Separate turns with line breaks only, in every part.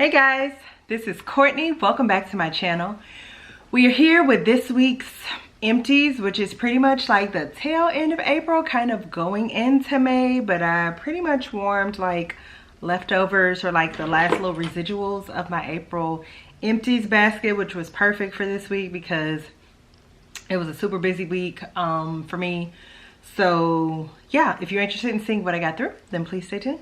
Hey guys, this is Courtney. Welcome back to my channel. We are here with this week's Empties, which is pretty much like the tail end of April, kind of going into May, but I pretty much warmed like leftovers or like the last little residuals of my April Empties basket, which was perfect for this week because it was a super busy week for me. So yeah, if you're interested in seeing what I got through, then please stay tuned.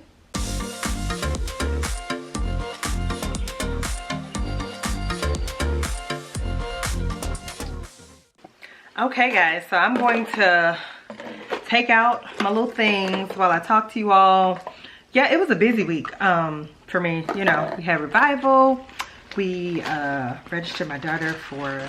Okay guys, so I'm going to take out my little things while I talk to you all. Yeah, it was a busy week for me. You know, we had revival. We registered my daughter for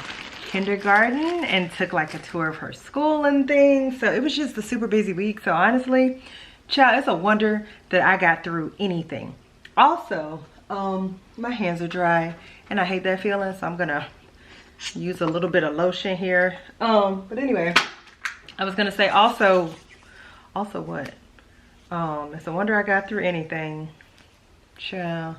kindergarten and took like a tour of her school and things. So it was just a super busy week. So honestly, child, it's a wonder that I got through anything. Also, my hands are dry and I hate that feeling, so I'm gonna use a little bit of lotion here. But anyway, I was gonna say also what? It's a wonder I got through anything. Child.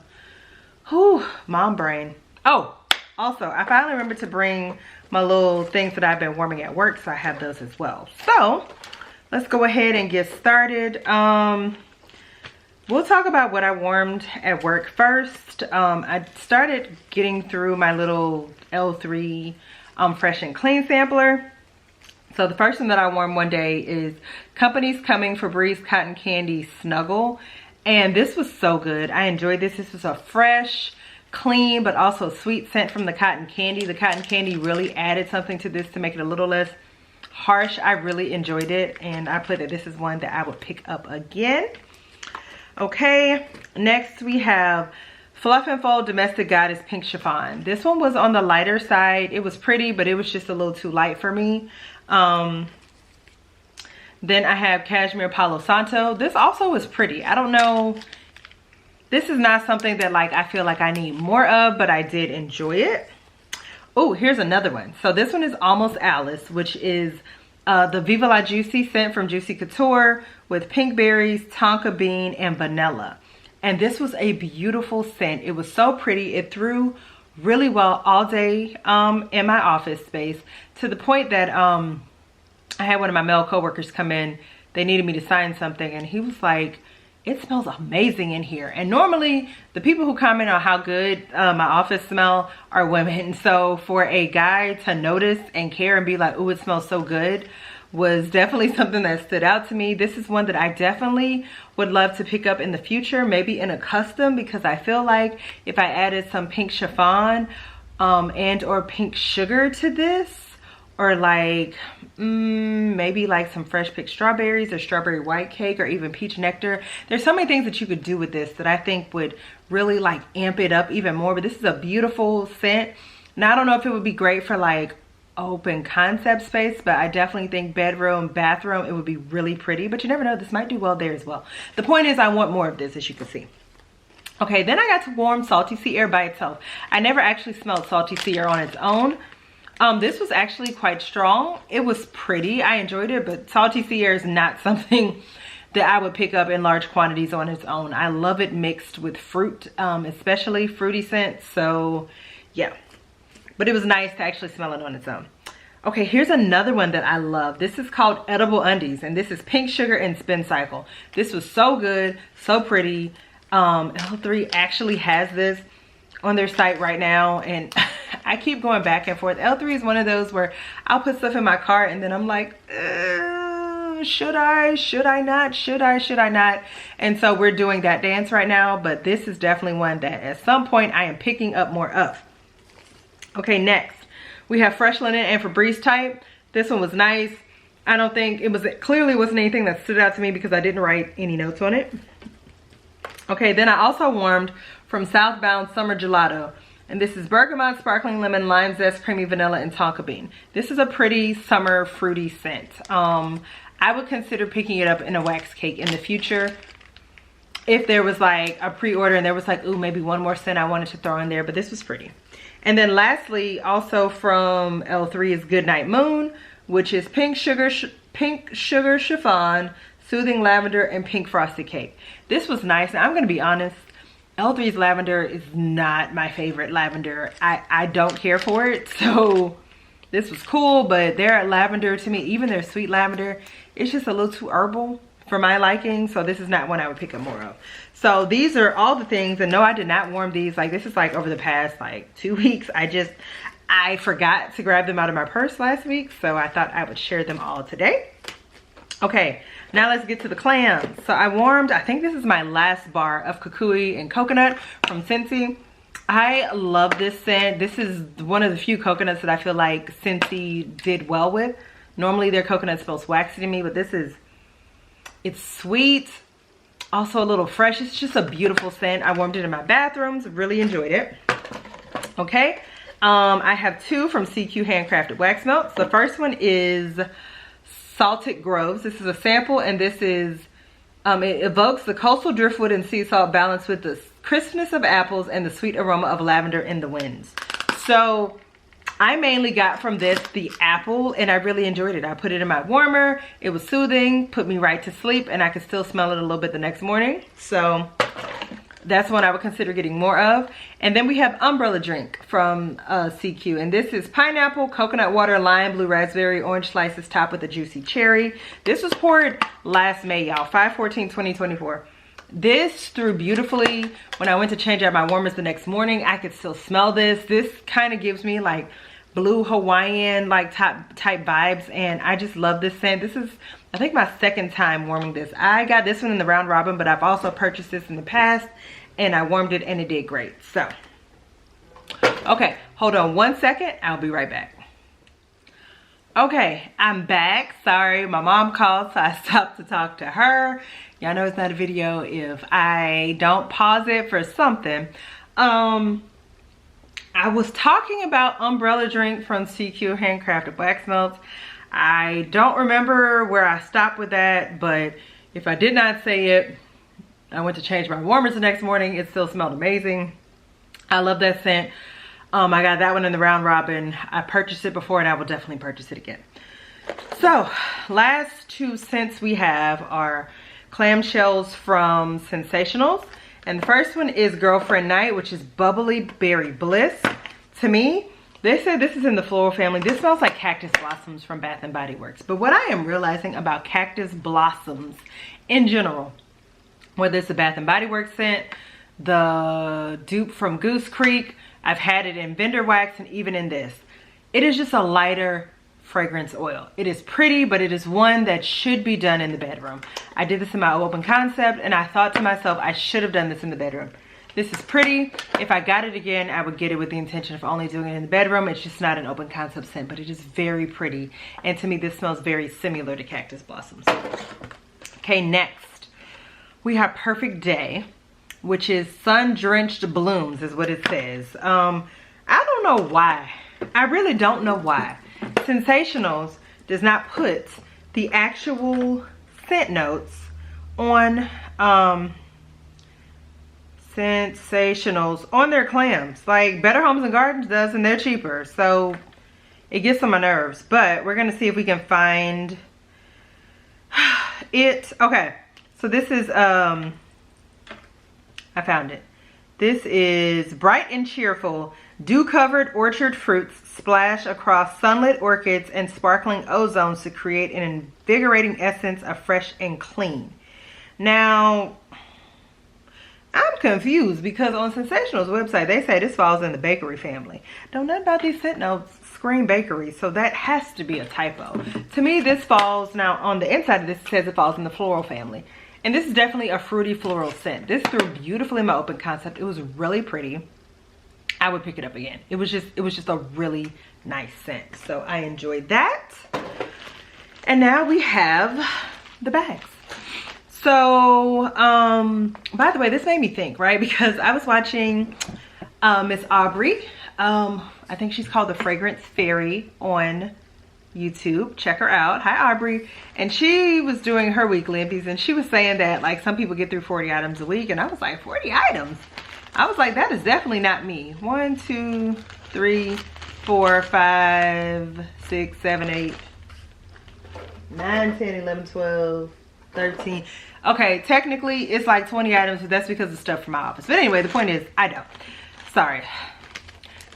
Whew, mom brain. Oh, also, I finally remembered to bring my little things that I've been warming at work, so I have those as well. So, let's go ahead and get started. We'll talk about what I warmed at work first. I started getting through my little L3 Fresh and Clean sampler. So the first one that I warmed one day is Company's Coming Febreze Cotton Candy Snuggle. And this was so good. I enjoyed this. This was a fresh, clean, but also sweet scent from the cotton candy. The cotton candy really added something to this to make it a little less harsh. I really enjoyed it. And I put that this is one that I would pick up again. Okay, next we have Fluff and Fold Domestic Goddess Pink Chiffon. This one was on the lighter side. It was pretty, but it was just a little too light for me. Then I have Cashmere Palo Santo. This also was pretty. I don't know. This is not something that like I feel like I need more of, but I did enjoy it. Oh, here's another one. So this one is Almost Alice, which is the Viva La Juicy scent from Juicy Couture with pink berries, tonka bean, and vanilla. And this was a beautiful scent. It was so pretty. It threw really well all day in my office space, to the point that I had one of my male coworkers come in. They needed me to sign something, and he was like, it smells amazing in here. And normally the people who comment on how good my office smell are women. So for a guy to notice and care and be like, oh, it smells so good, was definitely something that stood out to me. This is one that I definitely would love to pick up in the future, maybe in a custom, because I feel like if I added some pink chiffon and or pink sugar to this, or like maybe like some fresh picked strawberries or strawberry white cake or even peach nectar. There's so many things that you could do with this that I think would really like amp it up even more. But this is a beautiful scent. Now I don't know if it would be great for like open concept space, but I definitely think bedroom, bathroom, it would be really pretty. But you never know, this might do well there as well. The point is I want more of this, as you can see. Okay, then I got to warm Salty Sea Air by itself. I never actually smelled Salty Sea Air on its own. This was actually quite strong. It was pretty. I enjoyed it, but Salty Sea Air is not something that I would pick up in large quantities on its own. I love it mixed with fruit, especially fruity scents. So yeah, but it was nice to actually smell it on its own. Okay, here's another one that I love. This is called Edible Undies, and this is Pink Sugar and Spin Cycle. This was so good, so pretty. L3 actually has this on their site right now, and I keep going back and forth. L3 is one of those where I'll put stuff in my cart and then I'm like, should I not? And so we're doing that dance right now, but this is definitely one that at some point I am picking up more of. Okay, next we have Fresh Linen and Febreze Type. This one was nice. I don't think it clearly wasn't anything that stood out to me because I didn't write any notes on it. Okay, then I also warmed from Southbound Summer Gelato. And this is Bergamot, Sparkling Lemon, Lime Zest, Creamy Vanilla, and Tonka Bean. This is a pretty summer fruity scent. I would consider picking it up in a wax cake in the future. If there was like a pre-order and there was like, ooh, maybe one more scent I wanted to throw in there, but this was pretty. And then lastly, also from L3 is Goodnight Moon, which is Pink Sugar Chiffon, Soothing Lavender, and Pink Frosted Cake. This was nice. Now, I'm gonna be honest, L3's lavender is not my favorite lavender. I don't care for it. So this was cool, but their lavender, to me, even their sweet lavender, it's just a little too herbal for my liking. So this is not one I would pick up more of. So these are all the things, and no, I did not warm these. Like, this is like over the past like 2 weeks. I forgot to grab them out of my purse last week, so I thought I would share them all today. Okay, now let's get to the clams. So I warmed, I think this is my last bar of kukui and coconut from Scentsy. I love this scent. This is one of the few coconuts that I feel like Scentsy did well with. Normally their coconut smells waxy to me, but this is, it's sweet, also a little fresh. It's just a beautiful scent. I warmed it in my bathrooms, really enjoyed it. Okay, I have 2 from CQ Handcrafted Wax Melts. The first one is Salted Groves. This is a sample, and this is, it evokes the coastal driftwood and sea salt balanced with the crispness of apples and the sweet aroma of lavender in the winds. So I mainly got from this the apple, and I really enjoyed it. I put it in my warmer. It was soothing, put me right to sleep, and I could still smell it a little bit the next morning. So that's one I would consider getting more of. And then we have Umbrella Drink from CQ, and this is pineapple, coconut water, lime, blue raspberry, orange slices topped with a juicy cherry. This was poured last May, y'all, 5/14/2024. This threw beautifully. When I went to change out my warmers the next morning, I could still smell this. This kind of gives me like blue Hawaiian like type vibes, and I just love this scent. This is, I think, my second time warming this. I got this one in the round robin, but I've also purchased this in the past, and I warmed it and it did great. So okay, hold on one second, I'll be right back. Okay, I'm back. Sorry, my mom called, so I stopped to talk to her. Y'all know it's not a video if I don't pause it for something. I was talking about Umbrella Drink from CQ Handcrafted Wax Melts. I don't remember where I stopped with that, but if I did not say it, I went to change my warmers the next morning. It still smelled amazing. I love that scent. I got that one in the round robin. I purchased it before, and I will definitely purchase it again. So last 2 scents we have are clamshells from Sensationals, and the first one is Girlfriend Night, which is Bubbly Berry Bliss. To me, they said this is in the floral family. This smells like cactus blossoms from Bath and Body Works. But what I am realizing about cactus blossoms in general, whether it's the Bath and Body Works scent, the dupe from Goose Creek, I've had it in Vendor Wax, and even in this, it is just a lighter fragrance oil. It is pretty, but it is one that should be done in the bedroom. I did this in my open concept, and I thought to myself, I should have done this in the bedroom. This is pretty. If I got it again, I would get it with the intention of only doing it in the bedroom. It's just not an open concept scent, but it is very pretty. And to me, this smells very similar to cactus blossoms. Okay, next, we have Perfect Day, which is Sun-Drenched Blooms is what it says. I don't know why. I really don't know why Sensationals does not put the actual scent notes on Sensationals on their clams like Better Homes and Gardens does, and they're cheaper, so it gets on my nerves. But we're gonna see if we can find it. Okay, so this is I found it. This is Bright and Cheerful Dew-Covered Orchard Fruits splash across sunlit orchids and sparkling ozones to create an invigorating essence of fresh and clean. Now, I'm confused because on Sensational's website, they say this falls in the bakery family. Don't know about these scent notes scream bakery, so that has to be a typo. To me, this falls, now on the inside of this, it says it falls in the floral family. And this is definitely a fruity floral scent. This threw beautifully in my open concept. It was really pretty. I would pick it up again. It was just a really nice scent. So I enjoyed that. And now we have the bags. So, by the way, this made me think, right? Because I was watching Miss Aubrey. I think she's called the Fragrance Fairy on YouTube. Check her out. Hi, Aubrey. And she was doing her weekly empties, and she was saying that like some people get through 40 items a week, and I was like, 40 items? I was like, that is definitely not me. 1, 2, 3, 4, 5, 6, 7, 8, 9, 10, 11, 12, 13. Okay, technically it's like 20 items, but that's because of stuff from my office. But anyway, the point is, I don't. Sorry.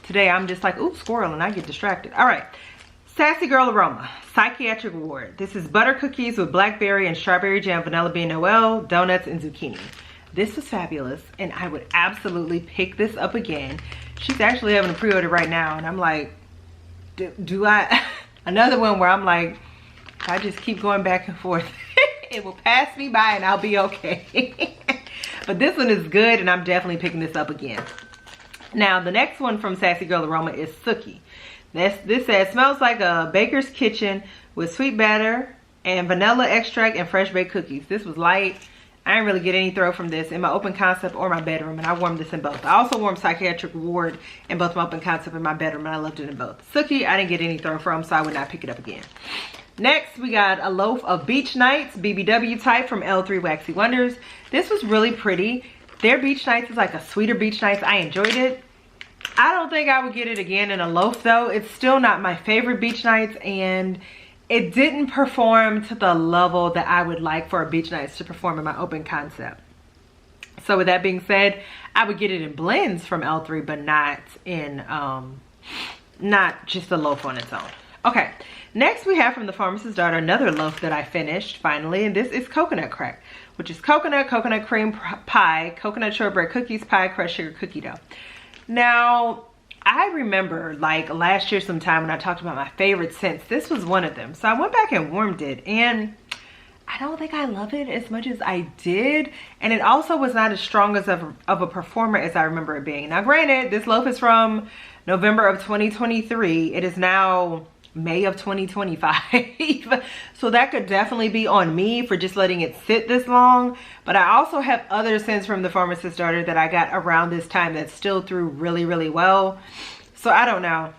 Today I'm just like, ooh, squirrel, and I get distracted. All right. Sassy Girl Aroma, Psychiatric Ward. This is butter cookies with blackberry and strawberry jam, vanilla bean Noel, donuts, and zucchini. This was fabulous, and I would absolutely pick this up again. She's actually having a pre-order right now, and I'm like, do I? Another one where I'm like, I just keep going back and forth. It will pass me by and I'll be okay. But this one is good, and I'm definitely picking this up again. Now, the next one from Sassy Girl Aroma is Sookie. This says, smells like a baker's kitchen with sweet batter and vanilla extract and fresh baked cookies. This was light. I didn't really get any throw from this in my open concept or my bedroom, and I warmed this in both. I also warmed Psychiatric Ward in both my open concept and my bedroom, and I loved it in both. Sookie, I didn't get any throw from, so I would not pick it up again. Next, we got a loaf of Beach Nights, BBW type from L3 Waxy Wonders. This was really pretty. Their Beach Nights is like a sweeter Beach Nights. I enjoyed it. I don't think I would get it again in a loaf though. It's still not my favorite Beach Nights, and it didn't perform to the level that I would like for a Beach Nights to perform in my open concept. So with that being said, I would get it in blends from L3, but not in, not just a loaf on its own. Okay, next we have from the Pharmacist's Daughter another loaf that I finished finally, and this is Coconut Crack, which is coconut cream pie, coconut shortbread cookies, pie crust sugar cookie dough. Now, I remember like last year sometime when I talked about my favorite scents, this was one of them. So I went back and warmed it, and I don't think I love it as much as I did. And it also was not as strong as of a performer as I remember it being. Now granted, this loaf is from November of 2023. It is now May of 2025. So that could definitely be on me for just letting it sit this long. But I also have other scents from the Pharmacist's Daughter that I got around this time that still threw really, really well. So I don't know.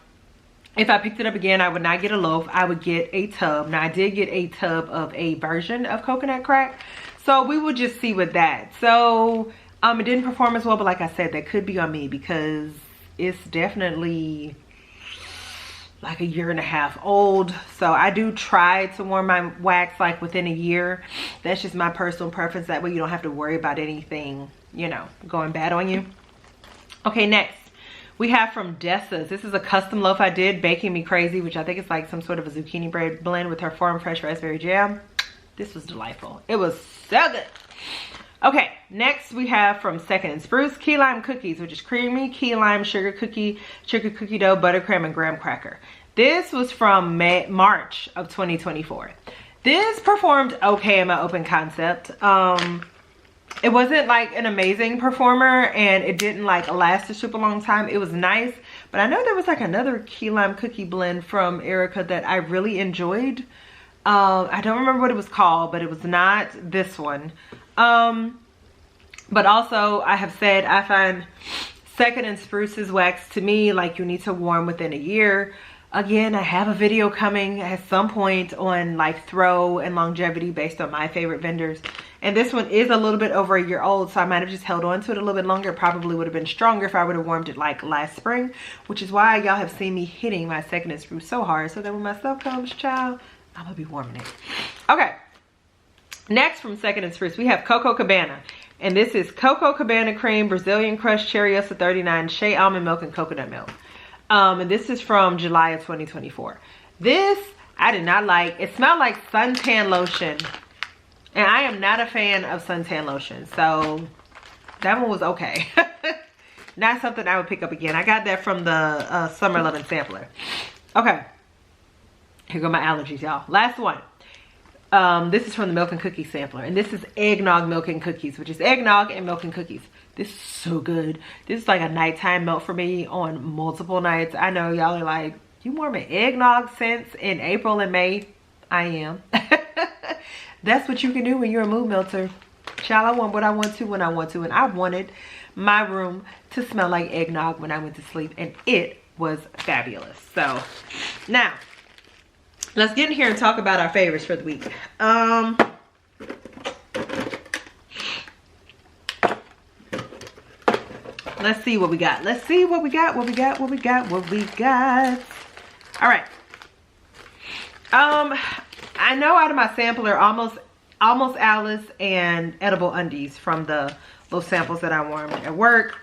If I picked it up again, I would not get a loaf. I would get a tub. Now I did get a tub of a version of Coconut Crack. So we will just see with that. So it didn't perform as well, but like I said, that could be on me because it's definitely like 1.5 years old. So I do try to warm my wax like within a year. That's just my personal preference. That way you don't have to worry about anything, you know, going bad on you. Okay, next we have from Dessa's. This is a custom loaf I did, Baking Me Crazy, which I think is like some sort of a zucchini bread blend with her farm fresh raspberry jam. This was delightful. It was so good. Okay, next we have from Second and Spruce, Key Lime Cookies, which is creamy key lime sugar cookie dough, buttercream, and graham cracker. This was from March of 2024. This performed okay in my open concept. It wasn't like an amazing performer, and it didn't like last a super long time. It was nice, but I know there was like another key lime cookie blend from Erica that I really enjoyed. I don't remember what it was called, but it was not this one. But also I have said I find Second and Spruce's wax to me like you need to warm within a year. Again, I have a video coming at some point on like throw and longevity based on my favorite vendors. And this one is a little bit over 1 year old, so I might have just held on to it a little bit longer. Probably would have been stronger if I would have warmed it like last spring, which is why y'all have seen me hitting my Second and Spruce so hard, so that when my stuff comes, child, I'm gonna be warming it. Okay, next from Second and Spruce, we have Coco Cabana. And this is Coco Cabana Cream, Brazilian Crushed Cherryosa 39, Shea Almond Milk, and Coconut Milk. And this is from July of 2024. This, I did not like. It smelled like suntan lotion. And I am not a fan of suntan lotion. So, that one was okay. Not something I would pick up again. I got that from the Summer Lovin' Sampler. Okay. Here go my allergies, y'all. Last one. This is from the Milk and Cookies Sampler. And this is Eggnog Milk and Cookies, which is eggnog and milk and cookies. This is so good. This is like a nighttime melt for me on multiple nights. I know y'all are like, you warming eggnog scents in April and May? I am. That's what you can do when you're a mood melter. Child, I want what I want to when I want to. And I wanted my room to smell like eggnog when I went to sleep. And it was fabulous. So, now, let's get in here and talk about our favorites for the week. Let's see what we got. Let's see what we got, what we got. All right. I know out of my sampler, almost Almost Alice and Edible Undies from the little samples that I warmed at work.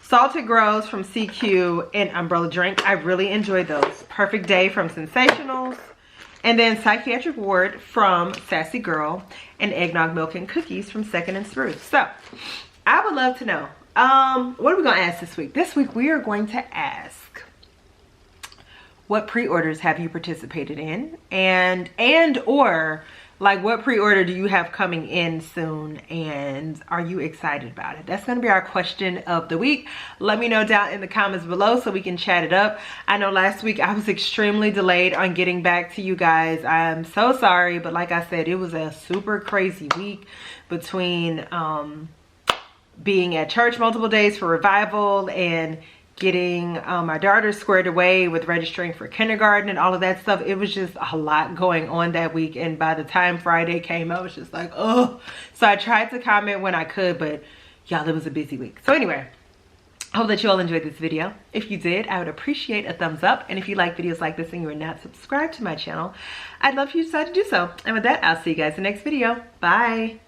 Salted Grows from CQ and Umbrella Drink. I really enjoyed those. Perfect Day from Sensationals. And then Psychiatric Ward from Sassy Girl. And Eggnog Milk and Cookies from Second and Spruce. So, I would love to know. What are we going to ask this week? This week we are going to ask, what pre-orders have you participated in? And or like, what pre-order do you have coming in soon, and are you excited about it? That's going to be our question of the week. Let me know down in the comments below so we can chat it up. I know last week I was extremely delayed on getting back to you guys. I'm so sorry, but like I said, it was a super crazy week between being at church multiple days for revival and getting my daughter squared away with registering for kindergarten and all of that stuff. It was just a lot going on that week, and by the time Friday came, I was just like, oh. So I tried to comment when I could, but y'all, it was a busy week. So anyway, I hope that you all enjoyed this video. If you did, I would appreciate a thumbs up, and if you like videos like this and you are not subscribed to my channel, I'd love for you to decide to do so. And with that, I'll see you guys in the next video. Bye.